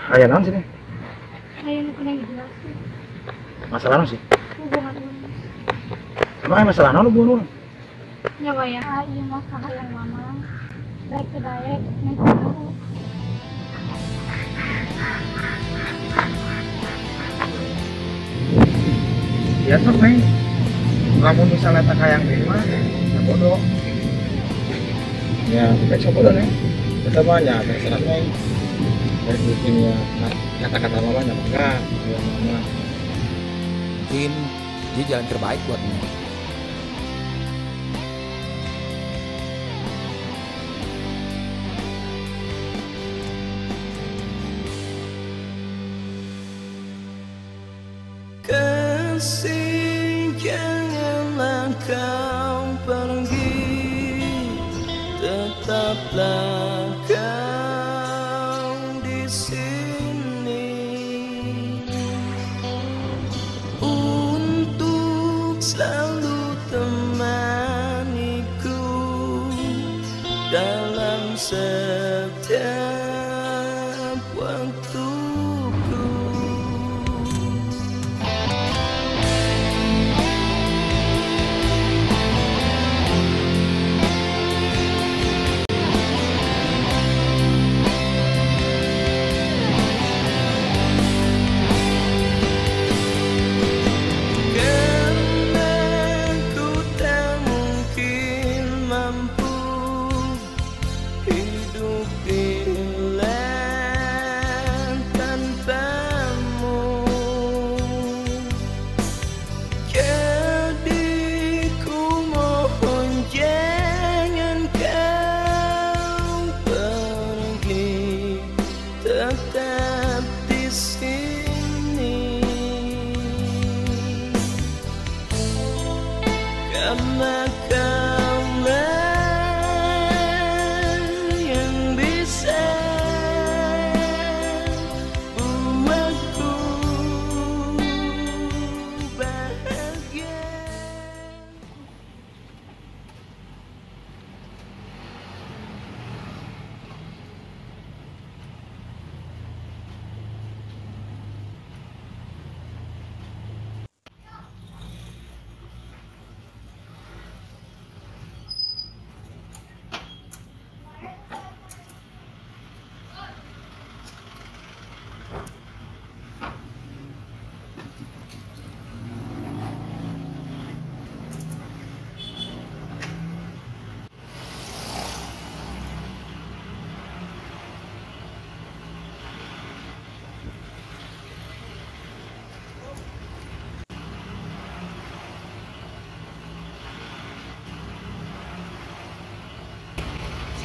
Aya naon sini? Aya nu kena jelas. Masalah naon sih? Hubungan urang. Emang aya masalah naon hubungan urang? Nya wayah ieu mah kahayang mama. Daek teh daek, nya tahu. Ya sok Neng. Kamu misalnya tak hayang deui mah, ya bodoh. Ya, kita bodoh Neng. Kita mah nya terserah Neng. Dari bikinnya kata-kata mamanya enggak, ya mama. Mungkin dia jalan terbaik buat Neng. Kasih, janganlah kau pergi, tetaplah kau di sini untuk selalu temaniku dalam setiap waktuku. Tetap di sini karena kaulah yang bisa buatku bahagia.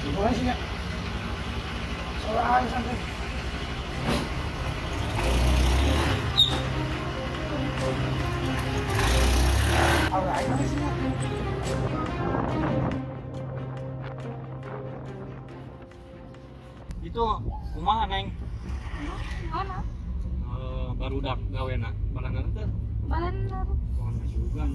Gimana sih ya? Soalnya sampai. Alright, mana sih? Itu kumaha Neng? Mana? Barudak gawena. Barangan teh. Bener. Pohon juga.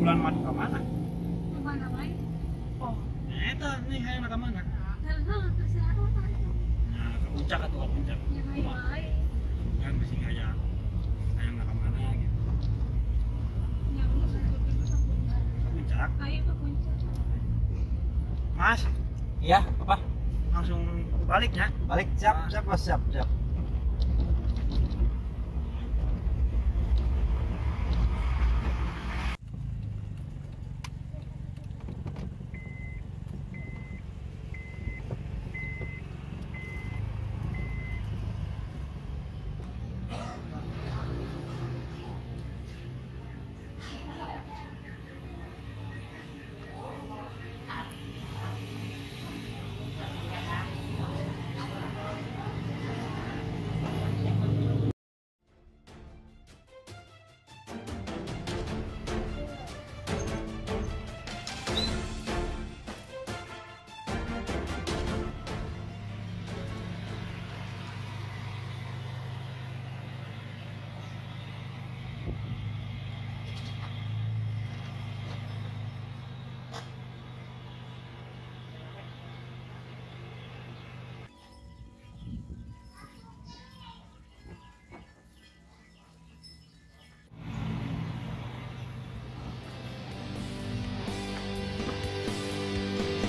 Bulan madu ke mana? Mana wae? Oh, eta nih hayang ke mana? Heuh, terserah urang. Nah, ke puncak atau ke puncak? Nya wae. Kan masih hayang ke mana gitu. Nya bisa ke puncak. Ke puncak? Ayo ke puncak. Mas, Iya, apa? langsung balik ya? Balik, siap, siap, Bos, siap, siap.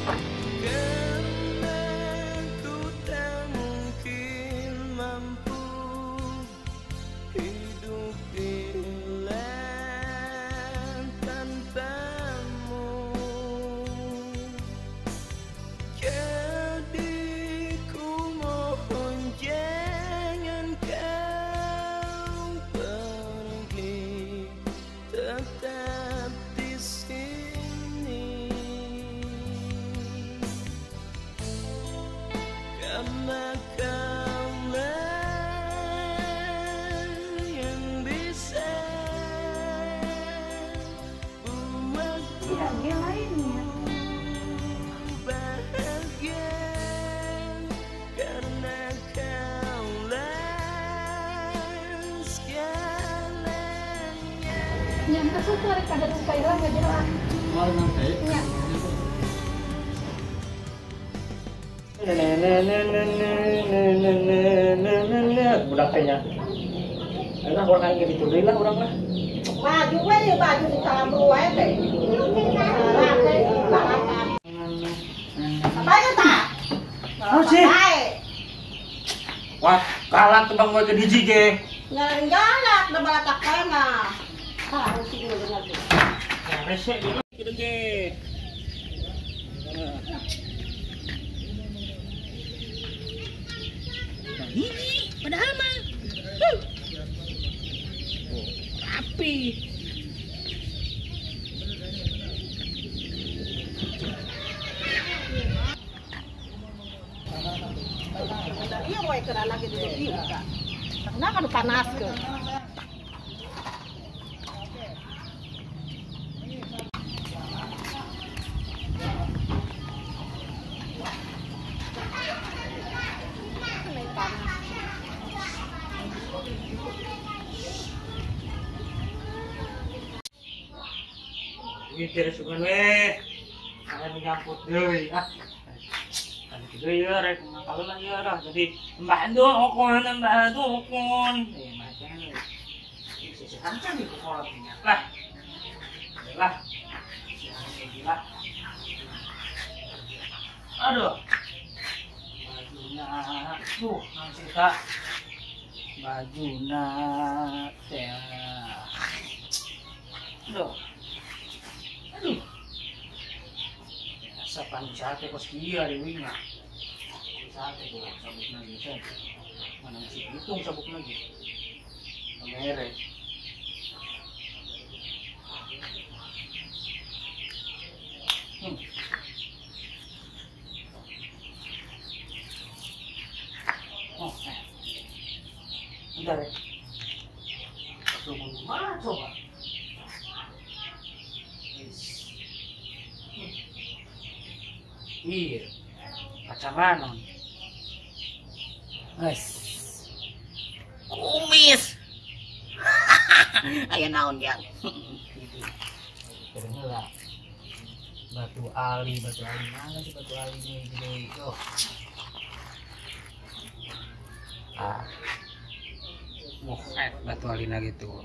Karena ku tak mungkin mampu hidup bila tanpamu. Jadi ku mohon jangan kau pergi, tetap di sini. Karena kaulah yang bisa buatku Ya, dia lainnya. bahagia. Karena kaulah segalanya. Yang kesukaan kada suka hilang gak jelas. Ya. Budak tehnya. Enak orang kayak gitu deui lah urang mah. Baju we baju di dalam ruang teh. Apa itu tak? Oh, sih. Wah, kalah tebang gue ke hiji ge. Nyalain galak da balatak kae mah. Harus sih bener tuh. Rese dulu kieu ge. Padahal mah. Rapi. Iya we kerana gitu ieu ka. Karena kan panas ke. Ini teresukan we. Saya menyambut deui ah. Kan kitu ya rek kalau lah ya dah jadi mbah dukun. Macam ni. Sisi kancang itu kolotnya. Lah. Lah. Lah. Aduh. Bajunya tuh nang sisa. Bajuna teh. Aduh. Aduh. Sapan sate kos kia di winga. Sate ko sabuk lagi sen. Mana si hitung sabuk lagi. Mere. Oh. Bentar ya. Mana coba? Iya, kacamanon. Guys, kumis. Aya naon ya? Ternyata batu ali mana sih batu ali ini gede itu? Batu ali na gitu.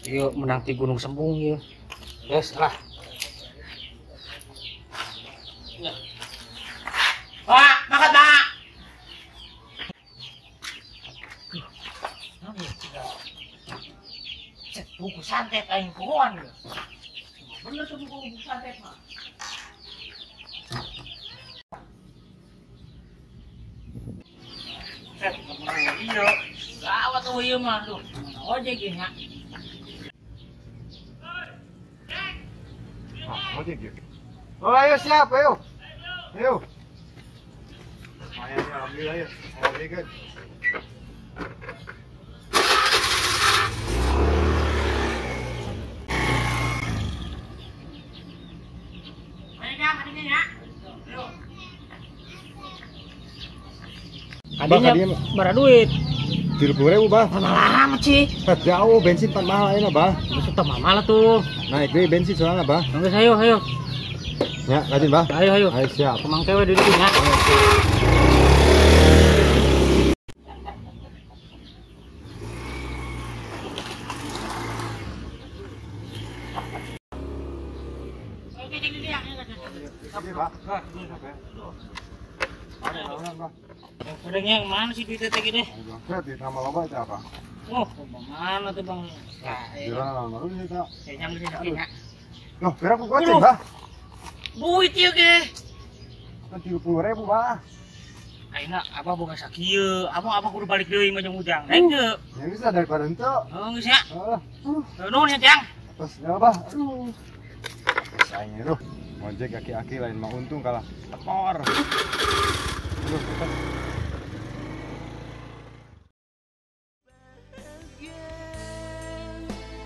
Yuk menang di Gunung Sembung ya. Yes lah. Pak, makan Pak. Buku santet aing puruan. Bener tuh buku santet mah. Iya. Gawat tuh ieu mah tuh. Ojek ieu nya. Ojek ya. Oh, ayo siap, ayo. Ayo. Ayo, alhamdulillah ya. Alhamdulillah. Adinya berapa duit? 30.000, Bah. Mahal amat sih. Jauh bensin pan mahal ayeuna, Bah. Besok tak mahal lah tuh. Naik deui bensin soalnya, Bah. Nggak ayo, ayo. Ya, rajin, Bah. Ayo, ayo. Ayo siap. Kemang kewe duduk ya. Oke, Ini, Pak. Ada orang, Pak. Pedangnya yang mana sih duitnya teh gede? Saya di nama Bapak itu apa? Oh, mana tuh bang? Di mana? Ini, Pak. Kayaknya mesti sakitnya. Loh, kira aku goceng, Pak. Duit ya ke? Kan 30.000, Pak. Aina, apa bukan sakieu? Apa kudu balik deui mah jeung ujang. Naik deu. Ya bisa daripada ente. Oh, geus ya. Ah, Nuhun ya, Cang. terusnya apa? Aduh. Sayangnya tuh, ngojek aki-aki lain mah untung kalah tekor. Aduh, terus.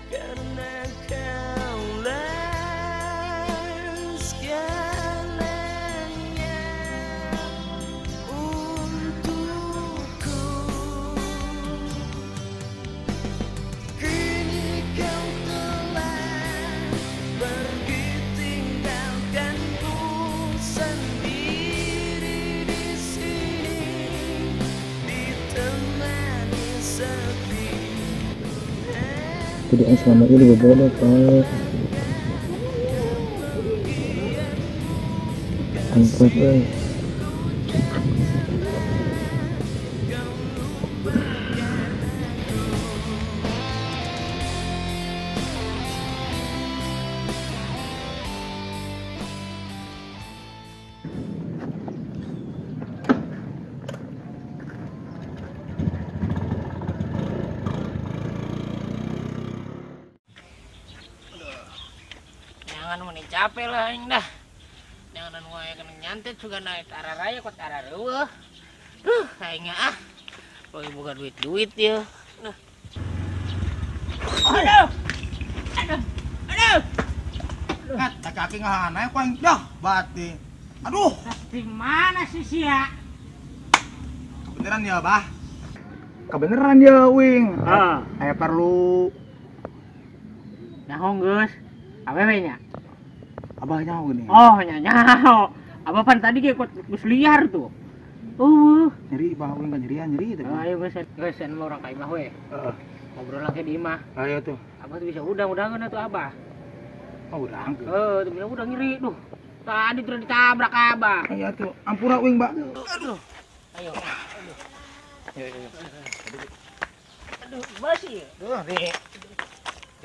Karena kaulah segalanya untukku. Kini kau telah pergi tinggalkanku sendiri di sini ditemani sepi. Jadi yang selama ini bodoh Pak. Angkat Jangan meni capek lah aing dah. Jangan wae kena nyantet juga naik araraya kok arareueuh. Aingnya ah. Poe buka duit ya. Nah. Aduh. Aduh. Aduh. kaki ngahana ku aing dah bati. Aduh, Di mana sih sia? kebeneran ya, Bah. Kebeneran ya, Wing. Heeh. Aya perlu Nyaho geus. Awewe nya. abah nyaho gini. Oh, nyaho. Apa pan tadi ge geus liar tuh. Nyeri, Bah, Wing kan nyeri teh. Ayo geus mau orang ka imah we. Heeh. Ngobrol lagi di imah. Ayo tuh. Abah tuh bisa udang-udangan atuh Abah. Oh, udah angkat. Tuh bilang udah ngiri tuh. Tadi tuh ditabrak Abah. Iya tuh. Ampura, Wing, Mbak. Aduh. Ayo. Aduh, masih ya? Tuh, nih.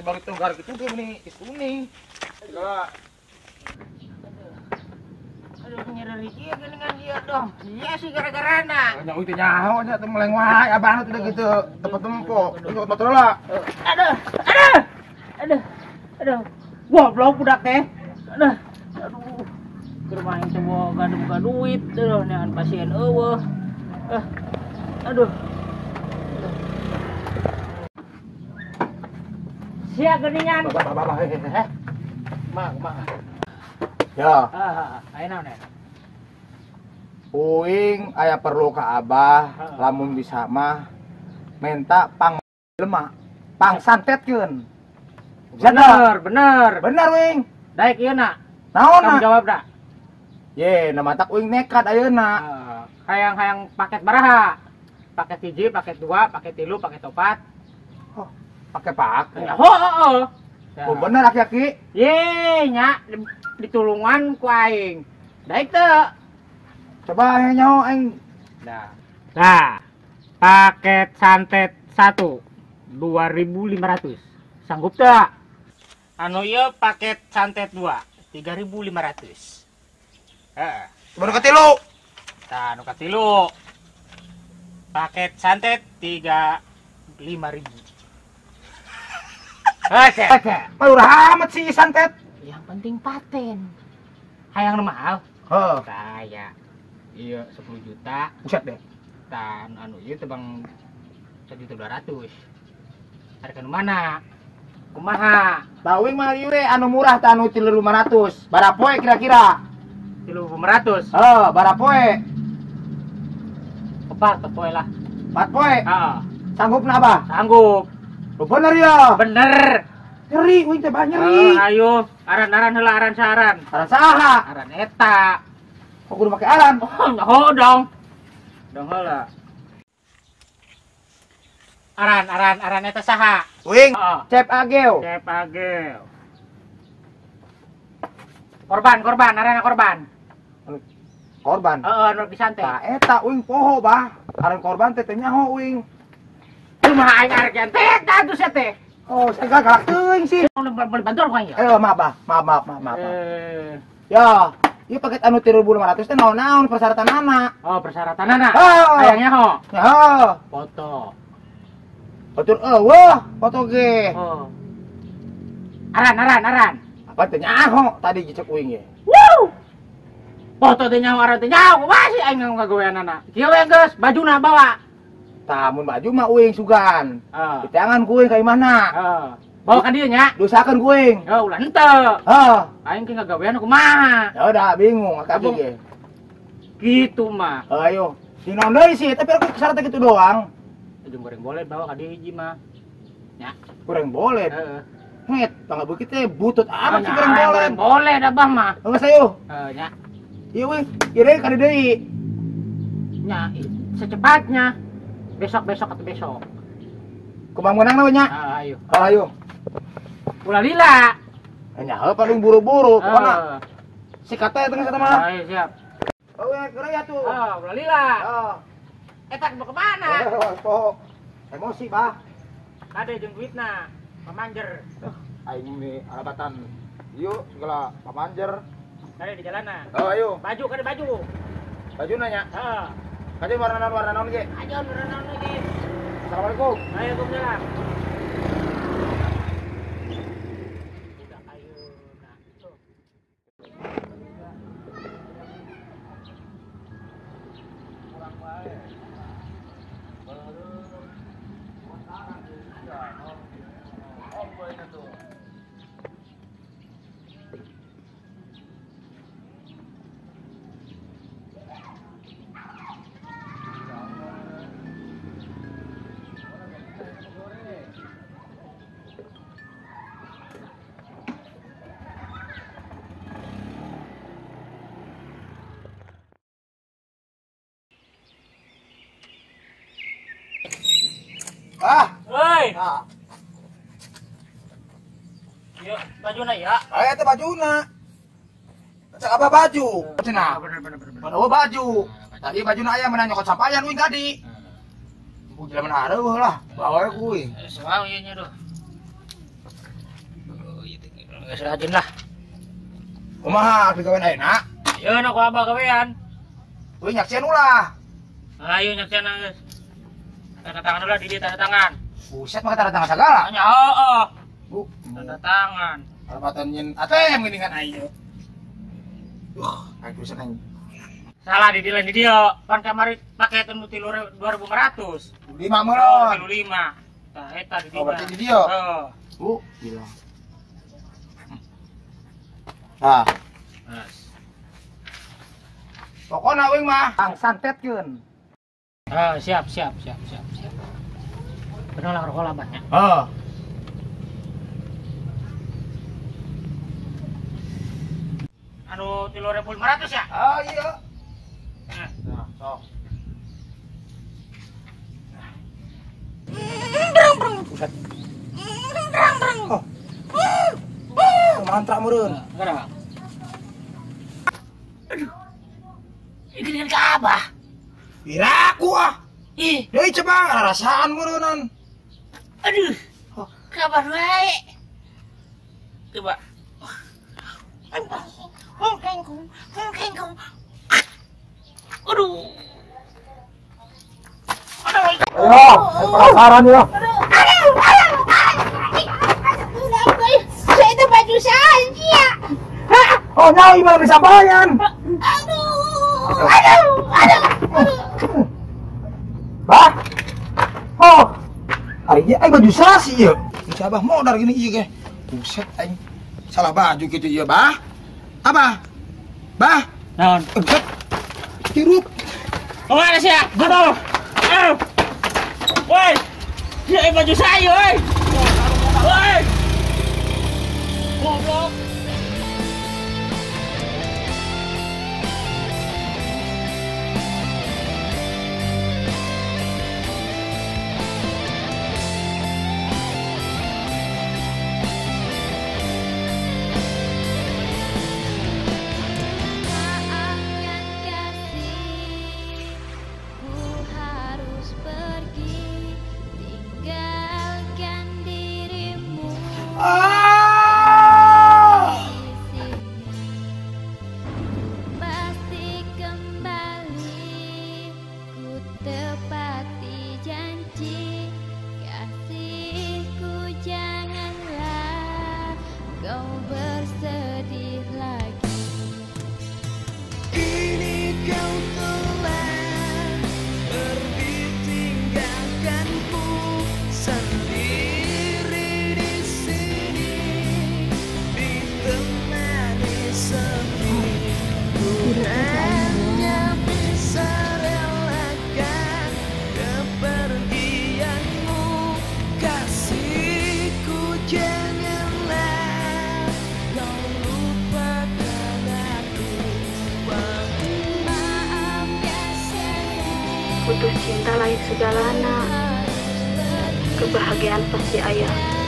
Coba kita tunggar gitu tuh nih, itu nih. Coba. Aduh, nyeri dia geningan dia dong. Iya sih gara-gara na. Nya itu nyaho nya teu meleng wae, abahna teh gitu tempat tempo. Ikut motor lah. Aduh, aduh. Aduh. Aduh. Goblok budak teh. Aduh. Aduh. Ke rumah yang coba buka duit tuh dengan pasien eueuh. Aduh. Sia geningan. Bah, Mah. Ya, Ayo naon ya? Uing aya perlu ka Abah, lamun bisa mah minta pang lemah, pang santetkeun. Bener. Bener, Wing. Daek ieu na. Naon Kamu na? jawab dah. Ye, na matak Uing nekat ayeuna. Hayang paket baraha? Paket 1, paket 2, paket 3, paket 4. Pakai. Oh. Oh, bener aki-aki. Ye, nya ditulungan ku aing. Daek teu. Coba aya nyaho aing. Nah, paket santet 1 2.500. Sanggup teu? Anu ieu paket santet 2 3.500. Heeh. Baru katilu. Tah anu katilu. Paket santet 5.000. Oke. Murah amat sih santet. Yang penting paten. Hayang nu mahal. Heeh. Kayak iya 10 juta. Buset deh. Tan anu ieu teh Bang 1.200.000. Harga nu mana? Kumaha? Tawing mah ieu we anu murah teh anu 3.500. Barapoe kira-kira. 3.500. Barapoe. Opat poe lah. 4 poe. Heeh. Sanggup na Abah? Sanggup. Oh, bener ya. Bener. Nyeri, Wing teh bah nyeri. Ayo, aran heula aran saran. Aran saha? Aran eta. Kok kudu make aran? Oh, dong. Dong heula. Aran eta saha? Wing, Heeh. Cep Ageo. Cep Agel. Korban, arena korban. Korban. Anu pisan teh. Tah eta uing poho bah. Aran korban teh nyaho uing. Kumaha aing arek teh tadu sia teh. Oh, setengah galak teuing sih. Boleh bantu kau ya? Maaf bah. Maaf. Ya, ieu paket anu 3.500 teh naon persyaratan anak. Oh, persyaratan anak. Oh. Ayangnya ho. Ya. Foto. Batur eueuh, foto ge. Oh. Aran. Apa teh nyaho tadi cek uing ge. Wow. Foto teh nyaho aran teh nyaho. Wah si aing ngagawean anak. Kieu we geus, bajuna bawa. Tamun baju mah uing sugan. Heeh. Di tangan kuing ka imahna. Bawa ka dieu nya. Dosakeun kuing. Ya ulah henteu. Aing ge ngagawean kumaha? Ya udah bingung akak ge. Gitu mah. Ayo, dinaon deui sih, tapi aku syaratnya gitu doang. Ujung goreng boleh bawa ka dieu hiji mah. Nya. Kurang boleh. Heeh. Het, tangga beuki teh butut amat sih kurang boleh. Boleh dah bah mah. Geus ayo. Nya. Ieu we, ieu ka deui. Nya, secepatnya. Besok atau besok. Kumaha meunang na we nya? Ayo. Ayo. Ulah lila. Nya paling buru-buru pokona. Sikat teh teh eta mah. Ayo siap. Oh, we geureuy atuh. Ulah lila. Eta mau kemana? Poho. Emosi, bah. Kade jeung duitna. Pamanjer. Aing ini arabatan. Yuk, segala pamanjer. Kade di jalanan. Ayo. Baju kade baju. Baju nanya. Heeh. Kade warna naon ge? Ayo warna lagi. Assalamualaikum. Waalaikumsalam. Woi. Nah, Yuk, bajuna ya. aya teh bajuna. Cek apa baju? Cenah. Bener. Oh, baju. Tadi bajuna aya meunang nyokot sampayan uing tadi. Bu jalan hareuh lah, bawa kuing. Soal ieu nya doh. Oh, ieu teh geus rajin lah. Kumaha di gawean ayeuna? Ieu na ku abah gawean. Uing nyaksian ulah. Ayo nyaksian geus. Tanda tangan ulah di dieu tanda tangan. Buset mah tanda tangan sagala. Hanya oh. Bu, Tanda tangan. arabatan nyen ATM geuning kan. Ayo. Aku seneng. Salah di lain di dia. Kan kamari pakai tenu 2.500. 5 meureun. 5. Tah eta di dia. Oh, berarti di dia. Heeh. Bu, gila. Nah, Mas. pokona uing mah ang santetkeun. Siap. Bener lah rokok labahnya. Anu 3.500 ya? Iya. Nah. Nah, sok. Buset. Mantra meureun. Gara. Aduh. Ini dengan ke Abah. Piraku ah. Ih, Deui cebang rasaan meureunnan. aduh. Kabar wae. Coba. Aduh. Ayo, penasaran ya. Saya itu baju saja. Oh, nyai malah disampaikan. Bah. Oh. Ari ieu baju sasi ieu. Sabah modar gini ieu ge. Buset aing. Salah baju gitu ieu, Bah. Apa? Bah. Naon? Buset. Tirup. Kemana sih ya? Betul. Woi. Dia baju saya, woi. Woi. Goblok. bersedih lagi. Kini kau telah pergi tinggalkanku sendiri di sini, ditemani sepi. Ku hanya bisa relakan kepergianmu, kasihku. Janganlah kau lupakan aku. Maaf ya sayang, Putus cinta lain segalana, kebahagiaan pasti ayah.